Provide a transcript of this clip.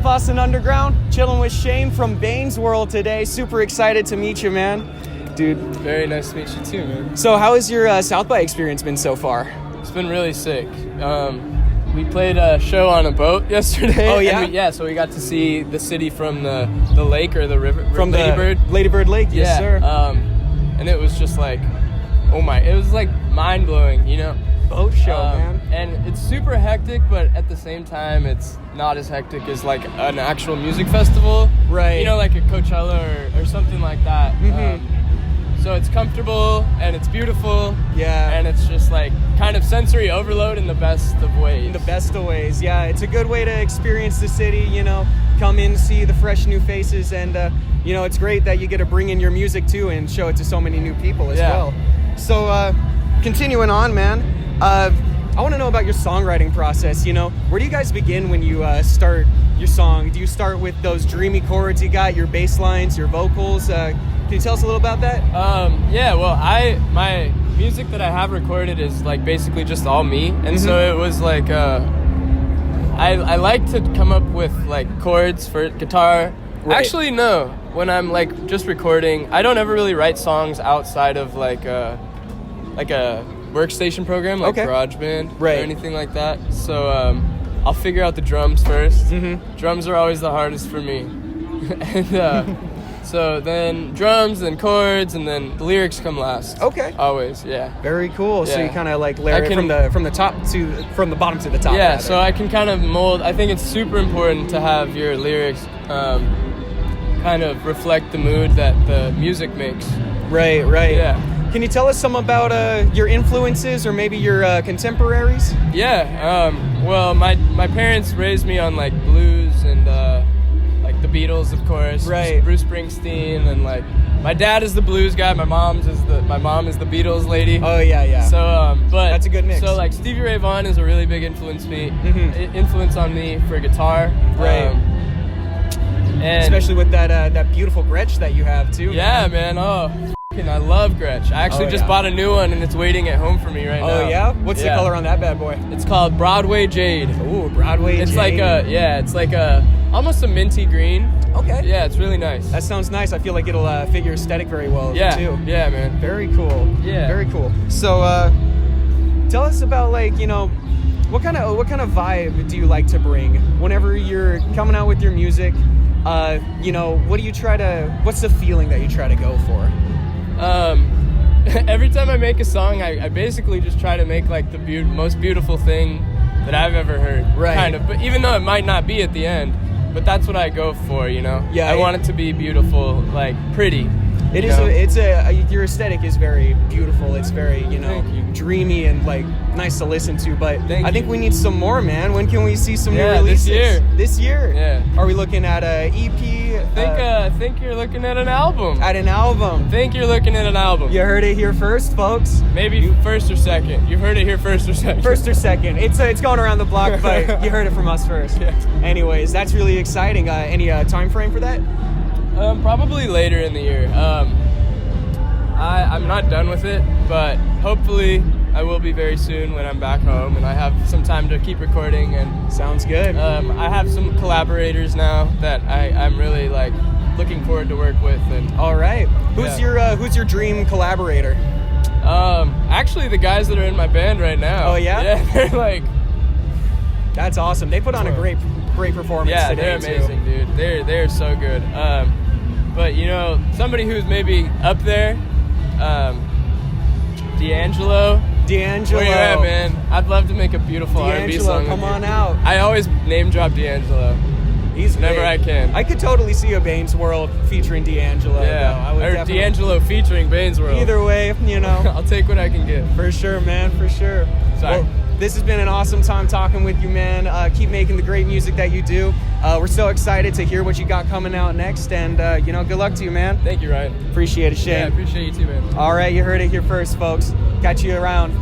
up, Austin Underground? Chilling with Shane from Bane's World today. Super excited to meet you, man. Dude. Very nice to meet you too, man. So how has your South by experience been so far? It's been really sick. We played a show on a boat yesterday. Oh, yeah? So we got to see the city from the lake or the river. From Lady Bird Lake, yes, yeah, sir. And it was just like, it was like mind-blowing, you know? Boat show, man. And it's super hectic, but at the same time, it's not as hectic as like an actual music festival. Right. You know, like a Coachella or something like that. Mm-hmm. So it's comfortable and it's beautiful. Yeah. And it's just like kind of sensory overload in the best of ways. In the best of ways, yeah. It's a good way to experience the city, you know, come in, see the fresh new faces, and, you know, it's great that you get to bring in your music too and show it to so many new people as well. So, continuing on, man, I want to know about your songwriting process, you know. Where do you guys begin when you start your song? Do you start with those dreamy chords you got, your bass lines, your vocals? Can you tell us a little about that? Yeah, well, my music that I have recorded is like basically just all me, and so it was like I like to come up with like chords for guitar. Right. Actually, no. When I'm like just recording, I don't ever really write songs outside of like a workstation program like GarageBand or anything like that. So I'll figure out the drums first. Mm-hmm. Drums are always the hardest for me, and so then drums, then chords, and then the lyrics come last. Okay. Always, yeah. Very cool. Yeah. So you kind of like layer it from the bottom to the top. Yeah. Rather. So I can kind of mold. I think it's super important to have your lyrics kind of reflect the mood that the music makes. Right. Yeah. Can you tell us some about your influences or maybe your contemporaries? Yeah. Well, my parents raised me on like blues and like the Beatles, of course. Right. Bruce Springsteen, and like my dad is the blues guy. My mom is the Beatles lady. Oh yeah. So but that's a good mix. So like Stevie Ray Vaughan is a really big influence on me for guitar. Right. And especially with that beautiful Gretsch that you have too. Yeah, man. I love Gretsch. I actually just bought a new one and it's waiting at home for me right now. Oh yeah? What's the color on that bad boy? It's called Broadway Jade. Ooh, Broadway Jade. It's like almost a minty green. Okay. Yeah, it's really nice. That sounds nice. I feel like it'll fit your aesthetic very well too. Yeah, man. Very cool. Yeah. Very cool. So tell us about like, you know, what kind of vibe do you like to bring whenever you're coming out with your music? You know, what's the feeling that you try to go for? Every time I make a song, I basically just try to make like the most beautiful thing that I've ever heard. Right. Kind of, but even though it might not be at the end, but that's what I go for, you know? Yeah. I want it to be beautiful, like pretty. It is. Your aesthetic is very beautiful. It's very, you know, dreamy and like nice to listen to. But I think we need some more, man. When can we see some new releases? This year. Yeah. Are we looking at a EP? I think you're looking at an album. Think you're looking at an album. You heard it here first, folks. Maybe first or second. You heard it here first or second. First or second. It's going around the block, but you heard it from us first. Yeah. Anyways, that's really exciting. Any time frame for that? Probably later in the year. I'm not done with it, but hopefully I will be very soon when I'm back home and I have some time to keep recording. And sounds good. I have some collaborators now that I'm really like looking forward to work with. And all right, who's your dream collaborator? Actually, the guys that are in my band right now. Oh yeah. Yeah, they're like. That's awesome. They put on a great performance. Yeah, today, they're amazing, dude. They're so good. But you know, somebody who's maybe up there, D'Angelo. Where you at, man? I'd love to make a beautiful R&B song. Come on out. I always name drop D'Angelo. He's whenever great. I can. I could totally see a Bane's World featuring D'Angelo. Yeah, or D'Angelo featuring Bane's World. Either way, you know. I'll take what I can get. For sure, man. For sure. Sorry. Well, this has been an awesome time talking with you, man. Keep making the great music that you do. We're so excited to hear what you got coming out next, and you know, good luck to you, man. Thank you, Ryan. Appreciate it, Shane. Yeah, I appreciate you too, man. All right, you heard it here first, folks. Catch you around.